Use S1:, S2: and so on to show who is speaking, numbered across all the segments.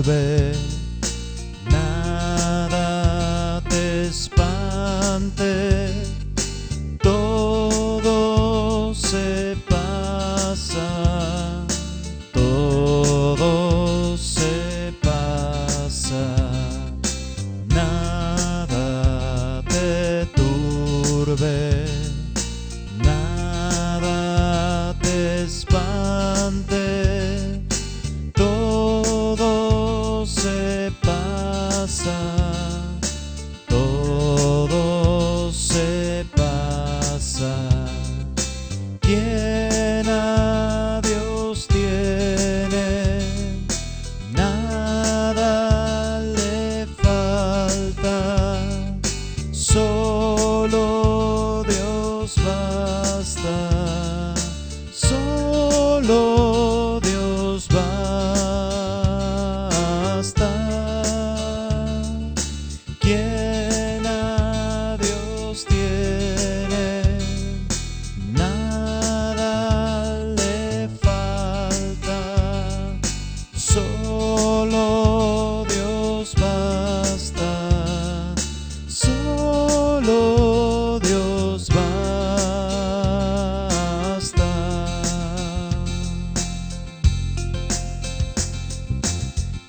S1: turbe, nada te espante, todo se pasa, todo se pasa, nada te turbe, nada te espante, todo se pasa, todo se pasa. Quien a Dios tiene, nada le falta, solo Dios basta, solo Dios basta. Quien a Dios tiene, nada le falta, solo Dios basta, solo Dios basta.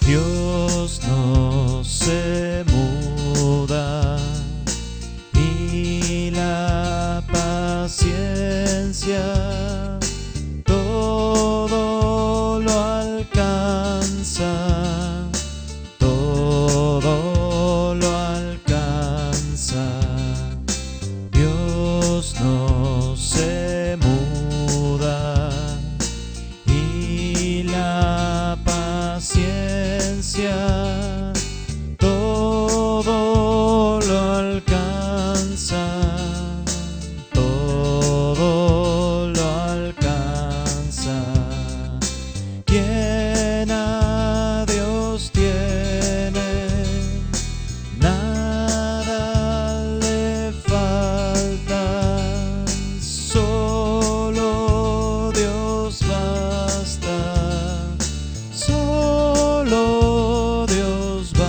S1: Dios no se muda y la paciencia todo lo alcanza, todo lo alcanza. Dios no se muda y la paciencia todo lo alcanza, todo lo alcanza. Quien a Dios tiene, nada le falta, solo Dios basta, solo Dios basta.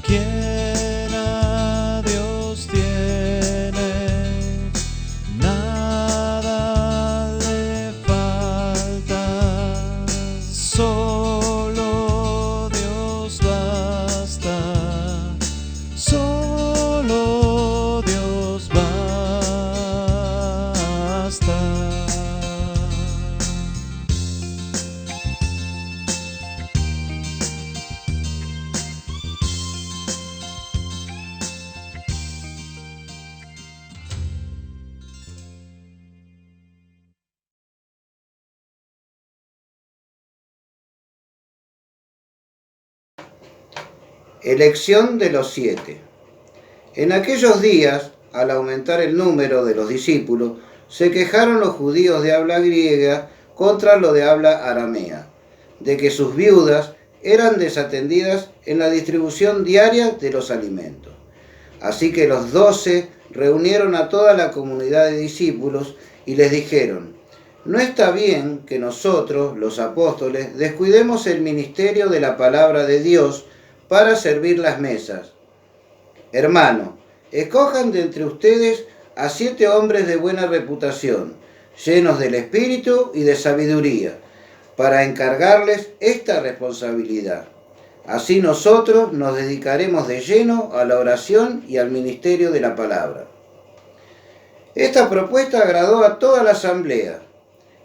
S1: Quien a Dios tiene, nada le falta, solo Dios basta, solo Dios basta.
S2: Elección de los 7. En aquellos días, al aumentar el número de los discípulos, se quejaron los judíos de habla griega contra los de habla aramea, de que sus viudas eran desatendidas en la distribución diaria de los alimentos. Así que los 12 reunieron a toda la comunidad de discípulos y les dijeron: no está bien que nosotros, los apóstoles, descuidemos el ministerio de la palabra de Dios para servir las mesas. Hermano, escojan de entre ustedes a 7 hombres de buena reputación, llenos del espíritu y de sabiduría, para encargarles esta responsabilidad. Así nosotros nos dedicaremos de lleno a la oración y al ministerio de la palabra. Esta propuesta agradó a toda la asamblea.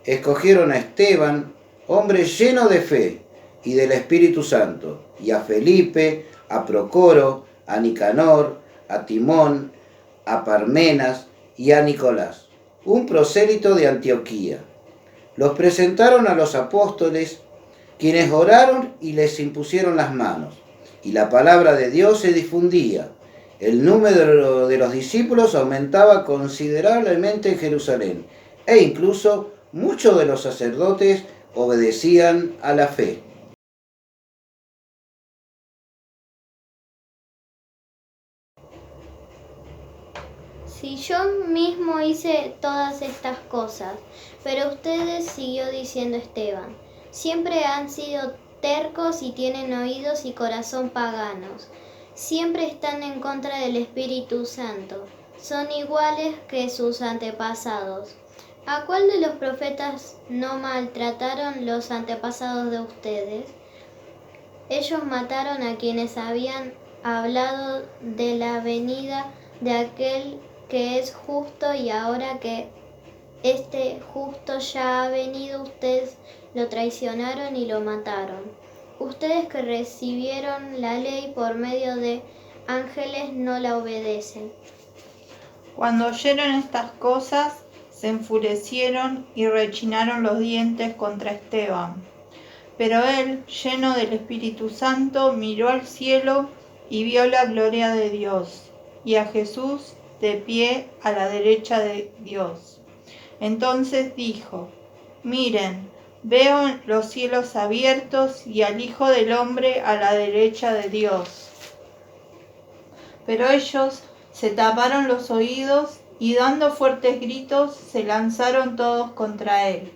S2: Escogieron a Esteban, hombre lleno de fe y del Espíritu Santo, y a Felipe, a Procoro, a Nicanor, a Timón, a Parmenas y a Nicolás, un prosélito de Antioquía. Los presentaron a los apóstoles, quienes oraron y les impusieron las manos, y la palabra de Dios se difundía. El número de los discípulos aumentaba considerablemente en Jerusalén, e incluso muchos de los sacerdotes obedecían a la fe.
S3: Si yo mismo hice todas estas cosas, pero ustedes, siguió diciendo Esteban, siempre han sido tercos y tienen oídos y corazón paganos. Siempre están en contra del Espíritu Santo. Son iguales que sus antepasados. ¿A cuál de los profetas no maltrataron los antepasados de ustedes? Ellos mataron a quienes habían hablado de la venida de aquel que es justo, y ahora que este justo ya ha venido, ustedes lo traicionaron y lo mataron. Ustedes que recibieron la ley por medio de ángeles no la obedecen.
S4: Cuando oyeron estas cosas, se enfurecieron y rechinaron los dientes contra Esteban. Pero él, lleno del Espíritu Santo, miró al cielo y vio la gloria de Dios, y a Jesús de pie a la derecha de Dios. Entonces dijo: Miren, veo los cielos abiertos y al Hijo del Hombre a la derecha de Dios. Pero ellos se taparon los oídos y dando fuertes gritos se lanzaron todos contra él.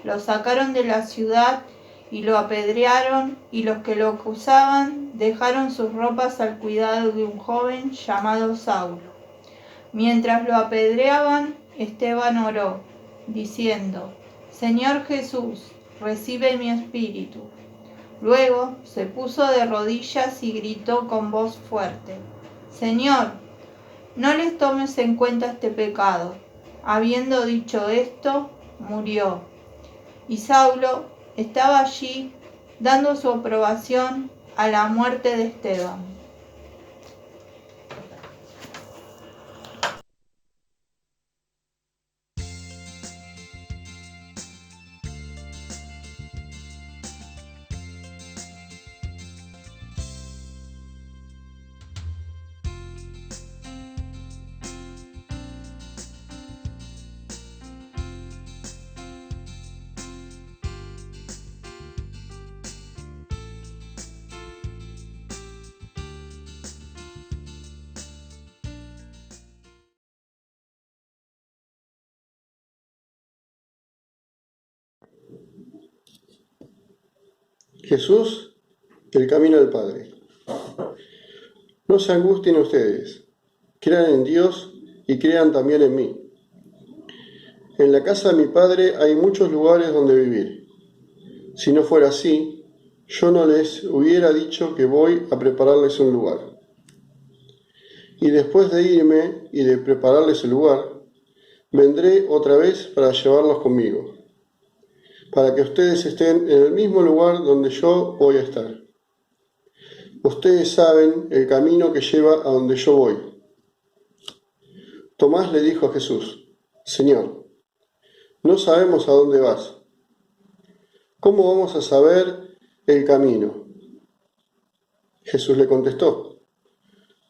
S4: Lo sacaron de la ciudad y lo apedrearon, y los que lo acusaban dejaron sus ropas al cuidado de un joven llamado Saulo. Mientras lo apedreaban, Esteban oró, diciendo: Señor Jesús, recibe mi espíritu. Luego se puso de rodillas y gritó con voz fuerte: Señor, no les tomes en cuenta este pecado. Habiendo dicho esto, murió. Y Saulo estaba allí dando su aprobación a la muerte de Esteban.
S5: Jesús, el camino al Padre. No se angustien ustedes, crean en Dios y crean también en mí. En la casa de mi Padre hay muchos lugares donde vivir. Si no fuera así, yo no les hubiera dicho que voy a prepararles un lugar. Y después de irme y de prepararles el lugar, vendré otra vez para llevarlos conmigo, para que ustedes estén en el mismo lugar donde yo voy a estar. Ustedes saben el camino que lleva a donde yo voy. Tomás le dijo a Jesús: Señor, no sabemos a dónde vas. ¿Cómo vamos a saber el camino? Jesús le contestó: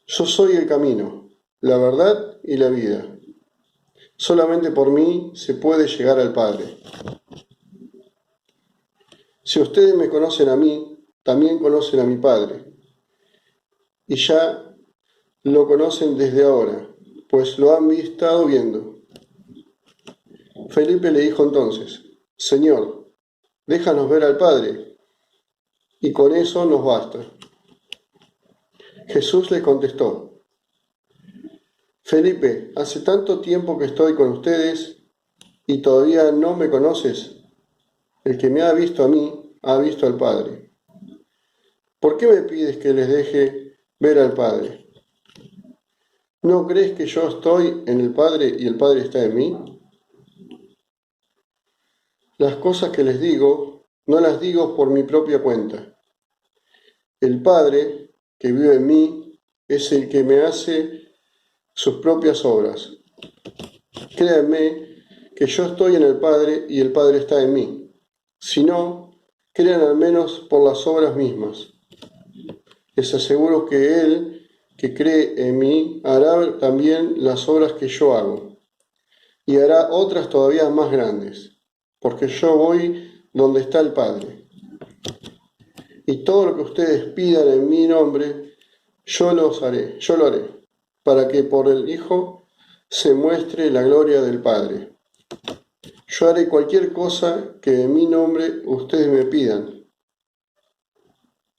S5: Yo soy el camino, la verdad y la vida. Solamente por mí se puede llegar al Padre. Si ustedes me conocen a mí, también conocen a mi Padre. Y ya lo conocen desde ahora, pues lo han estado viendo. Felipe le dijo entonces: Señor, déjanos ver al Padre, y con eso nos basta. Jesús le contestó: Felipe, hace tanto tiempo que estoy con ustedes y todavía no me conoces. El que me ha visto a mí, ha visto al Padre. ¿Por qué me pides que les deje ver al Padre? ¿No crees que yo estoy en el Padre y el Padre está en mí? Las cosas que les digo, no las digo por mi propia cuenta. El Padre, que vive en mí, es el que me hace sus propias obras. Créanme que yo estoy en el Padre y el Padre está en mí. Si no, crean al menos por las obras mismas. Les aseguro que Él, que cree en mí, hará también las obras que yo hago, y hará otras todavía más grandes, porque yo voy donde está el Padre. Y todo lo que ustedes pidan en mi nombre, yo lo haré, para que por el Hijo se muestre la gloria del Padre. Yo haré cualquier cosa que en mi nombre ustedes me pidan.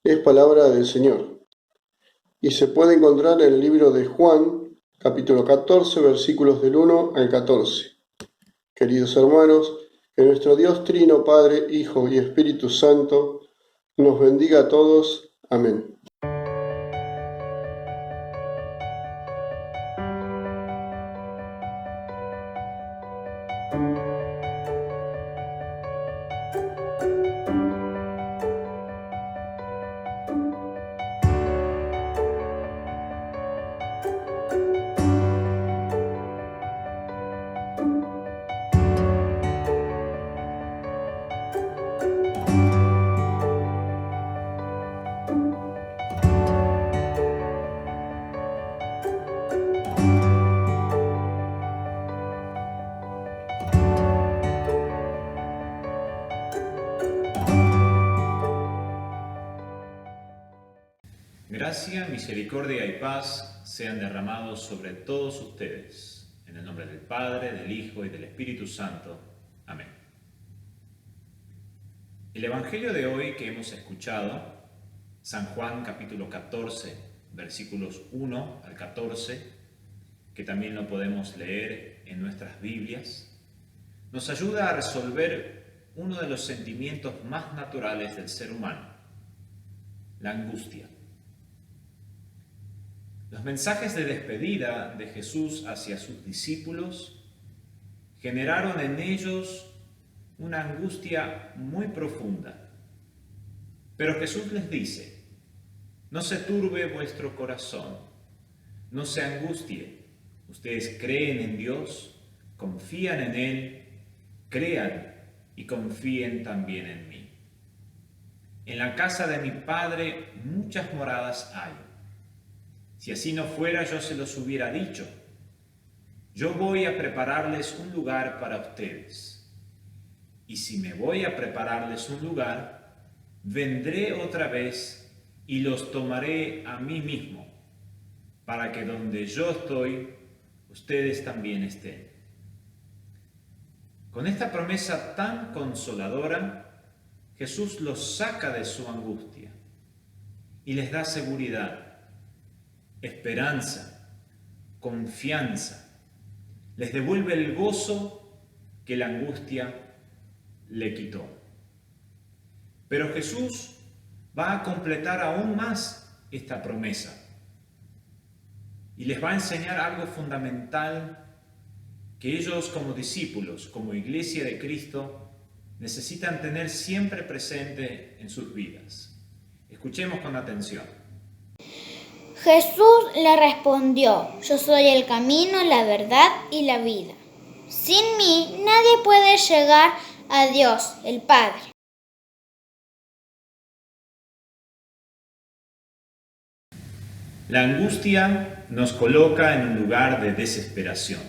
S5: Es palabra del Señor. Y se puede encontrar en el libro de Juan, capítulo 14, versículos del 1 al 14. Queridos hermanos, que nuestro Dios Trino, Padre, Hijo y Espíritu Santo, nos bendiga a todos. Amén.
S6: Gracia, misericordia y paz sean derramados sobre todos ustedes. En el nombre del Padre, del Hijo y del Espíritu Santo. Amén. El Evangelio de hoy que hemos escuchado, San Juan capítulo 14, versículos 1 al 14, que también lo podemos leer en nuestras Biblias, nos ayuda a resolver uno de los sentimientos más naturales del ser humano, la angustia. Los mensajes de despedida de Jesús hacia sus discípulos generaron en ellos una angustia muy profunda. Pero Jesús les dice: no se turbe vuestro corazón, no se angustie. Ustedes creen en Dios, confían en Él, crean y confíen también en mí. En la casa de mi Padre muchas moradas hay. Si así no fuera, yo se los hubiera dicho. Yo voy a prepararles un lugar para ustedes. Y si me voy a prepararles un lugar, vendré otra vez y los tomaré a mí mismo, para que donde yo estoy, ustedes también estén. Con esta promesa tan consoladora, Jesús los saca de su angustia y les da seguridad, esperanza, confianza. Les devuelve el gozo que la angustia le quitó. Pero Jesús va a completar aún más esta promesa y les va a enseñar algo fundamental que ellos como discípulos, como Iglesia de Cristo, necesitan tener siempre presente en sus vidas. Escuchemos con atención.
S7: Jesús le respondió: yo soy el camino, la verdad y la vida. Sin mí nadie puede llegar a Dios, el Padre.
S6: La angustia nos coloca en un lugar de desesperación,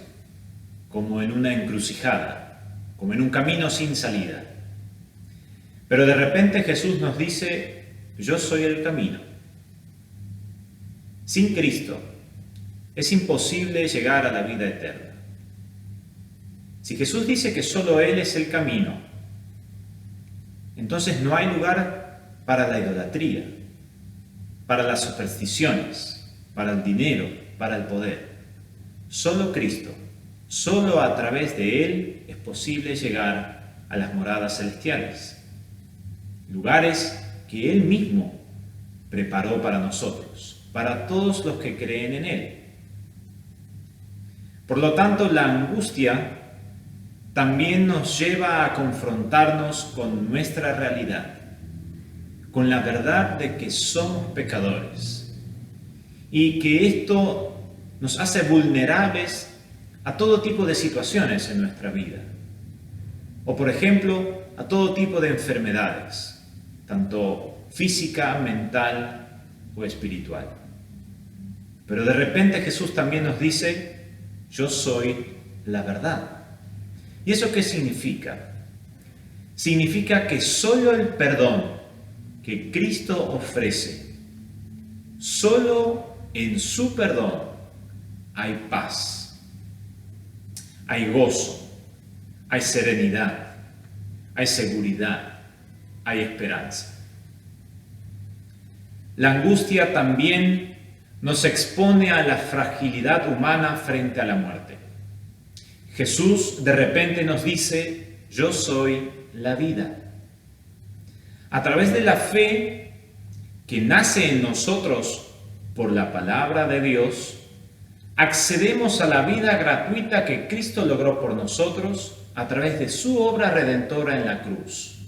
S6: como en una encrucijada, como en un camino sin salida. Pero de repente Jesús nos dice: yo soy el camino. Sin Cristo es imposible llegar a la vida eterna. Si Jesús dice que solo Él es el camino, entonces no hay lugar para la idolatría, para las supersticiones, para el dinero, para el poder. Solo Cristo, solo a través de Él es posible llegar a las moradas celestiales, lugares que Él mismo preparó para nosotros, para todos los que creen en Él. Por lo tanto, la angustia también nos lleva a confrontarnos con nuestra realidad, con la verdad de que somos pecadores y que esto nos hace vulnerables a todo tipo de situaciones en nuestra vida, o por ejemplo, a todo tipo de enfermedades, tanto física, mental o espiritual. Pero de repente Jesús también nos dice: yo soy la verdad. ¿Y eso qué significa? Significa que solo el perdón que Cristo ofrece, solo en su perdón hay paz, hay gozo, hay serenidad, hay seguridad, hay esperanza. La angustia también nos expone a la fragilidad humana frente a la muerte. Jesús de repente nos dice: yo soy la vida. A través de la fe que nace en nosotros por la palabra de Dios, accedemos a la vida gratuita que Cristo logró por nosotros a través de su obra redentora en la cruz,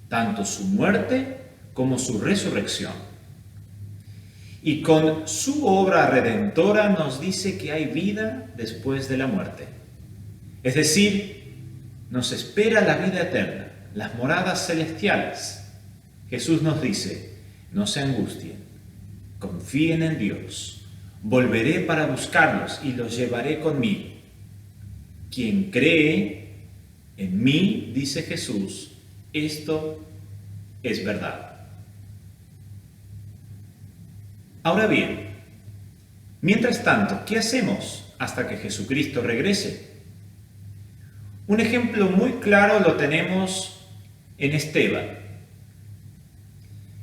S6: tanto su muerte como su resurrección. Y con su obra redentora nos dice que hay vida después de la muerte. Es decir, nos espera la vida eterna, las moradas celestiales. Jesús nos dice: no se angustien, confíen en Dios, volveré para buscarlos y los llevaré conmigo. Quien cree en mí, dice Jesús, esto es verdad. Ahora bien, mientras tanto, ¿qué hacemos hasta que Jesucristo regrese? Un ejemplo muy claro lo tenemos en Esteban,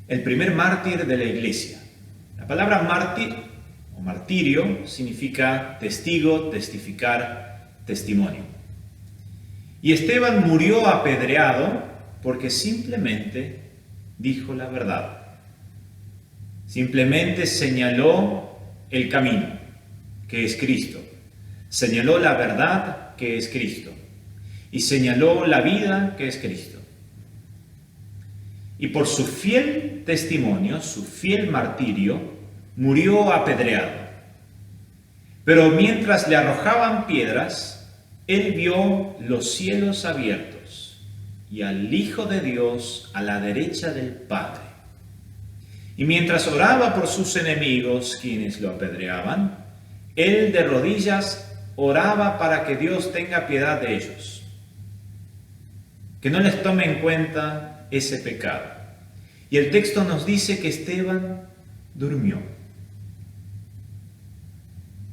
S6: el primer mártir de la iglesia. La palabra mártir o martirio significa testigo, testificar, testimonio. Y Esteban murió apedreado porque simplemente dijo la verdad. Simplemente señaló el camino, que es Cristo. Señaló la verdad, que es Cristo. Y señaló la vida, que es Cristo. Y por su fiel testimonio, su fiel martirio, murió apedreado. Pero mientras le arrojaban piedras, él vio los cielos abiertos y al Hijo de Dios a la derecha del Padre. Y mientras oraba por sus enemigos, quienes lo apedreaban, él de rodillas oraba para que Dios tenga piedad de ellos, que no les tome en cuenta ese pecado. Y el texto nos dice que Esteban durmió.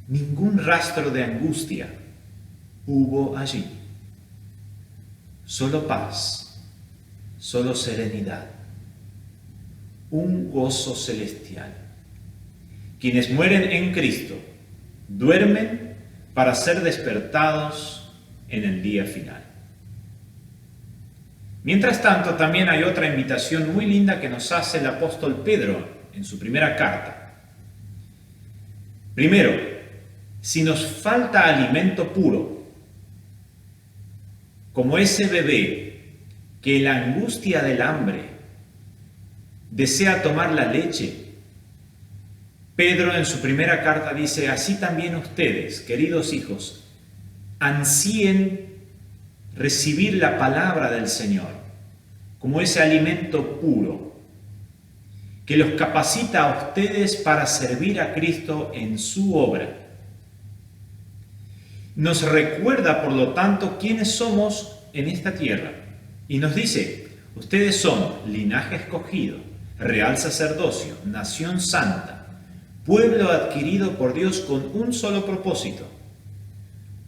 S6: Ningún rastro de angustia hubo allí. Solo paz, solo serenidad, un gozo celestial. Quienes mueren en Cristo duermen para ser despertados en el día final. Mientras tanto, también hay otra invitación muy linda que nos hace el apóstol Pedro en su primera carta. Primero, si nos falta alimento puro, como ese bebé que en la angustia del hambre desea tomar la leche, Pedro en su primera carta dice: así también ustedes, queridos hijos, ansíen recibir la palabra del Señor como ese alimento puro que los capacita a ustedes para servir a Cristo en su obra. Nos recuerda, por lo tanto, quiénes somos en esta tierra y nos dice: ustedes son linaje escogido, real sacerdocio, nación santa, pueblo adquirido por Dios con un solo propósito: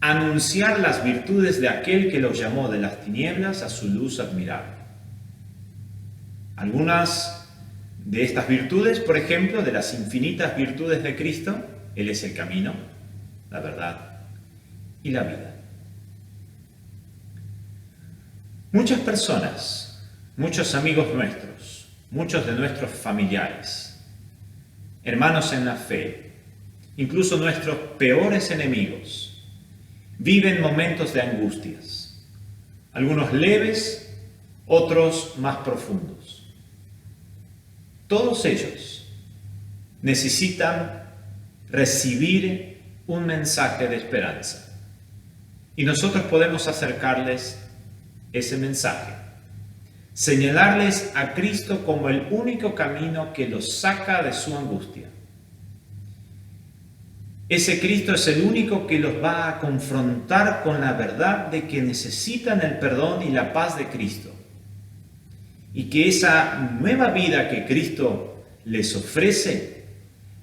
S6: anunciar las virtudes de aquel que los llamó de las tinieblas a su luz admirable. Algunas de estas virtudes, por ejemplo, de las infinitas virtudes de Cristo: Él es el camino, la verdad y la vida. Muchas personas, muchos amigos nuestros, muchos de nuestros familiares, hermanos en la fe, incluso nuestros peores enemigos, viven momentos de angustias, algunos leves, otros más profundos. Todos ellos necesitan recibir un mensaje de esperanza y nosotros podemos acercarles ese mensaje, señalarles a Cristo como el único camino que los saca de su angustia. Ese Cristo es el único que los va a confrontar con la verdad de que necesitan el perdón y la paz de Cristo. Y que esa nueva vida que Cristo les ofrece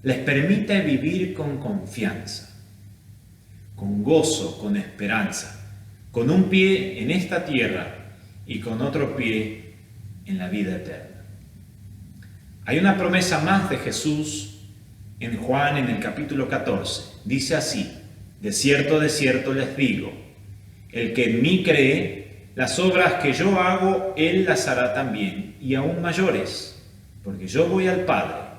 S6: les permite vivir con confianza, con gozo, con esperanza, con un pie en esta tierra y con otro pie en la vida eterna. Hay una promesa más de Jesús en Juan en el capítulo 14. Dice así: de cierto les digo, el que en mí cree, las obras que yo hago, él las hará también, y aún mayores, porque yo voy al Padre.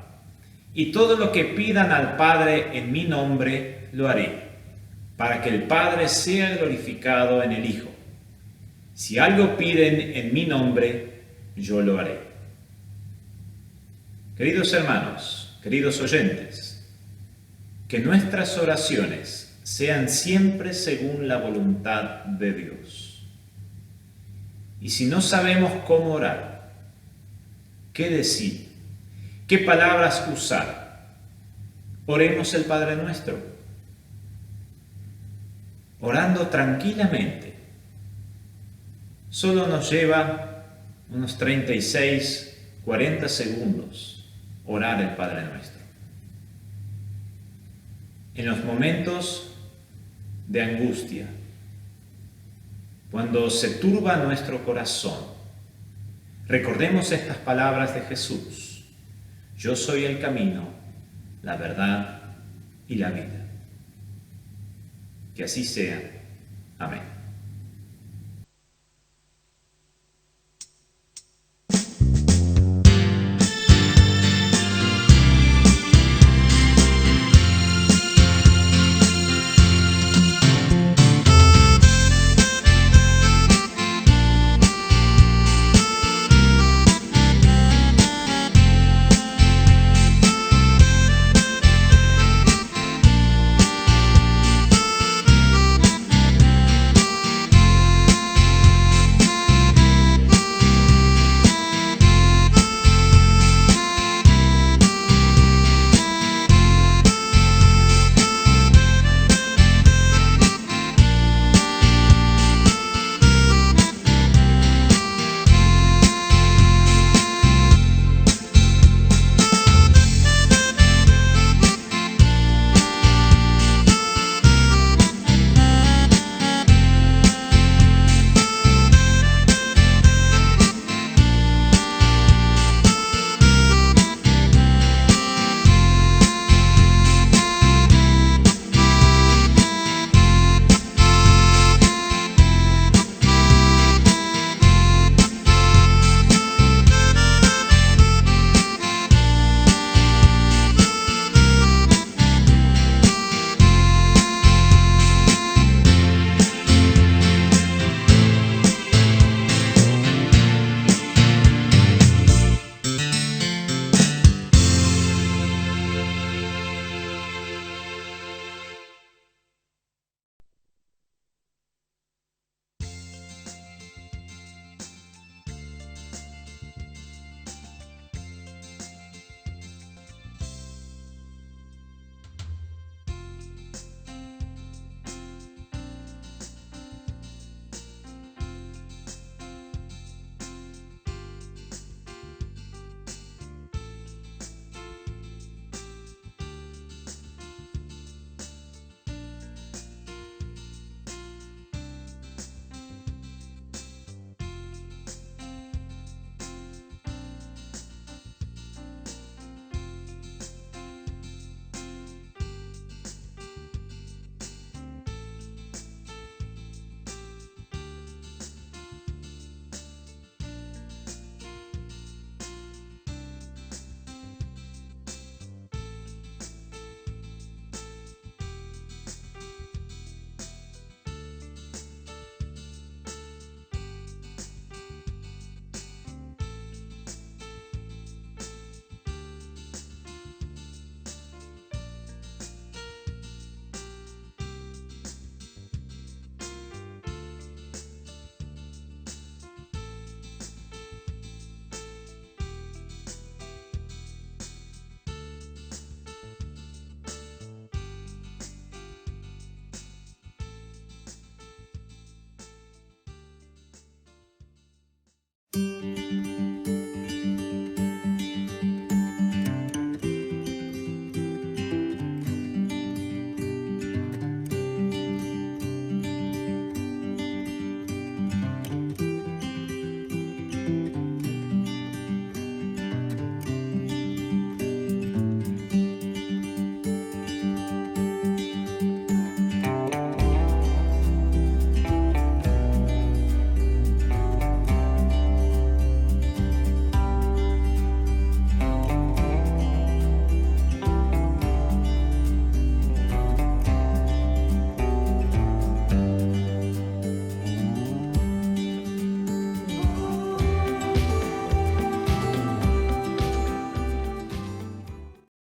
S6: Y todo lo que pidan al Padre en mi nombre, lo haré, para que el Padre sea glorificado en el Hijo. Si algo piden en mi nombre, yo lo haré. Queridos hermanos, queridos oyentes, que nuestras oraciones sean siempre según la voluntad de Dios. Y si no sabemos cómo orar, qué decir, qué palabras usar, oremos el Padre Nuestro, orando tranquilamente. Solo nos lleva unos 36, 40 segundos orar el Padre Nuestro. En los momentos de angustia, cuando se turba nuestro corazón, recordemos estas palabras de Jesús: yo soy el camino, la verdad y la vida. Que así sea. Amén.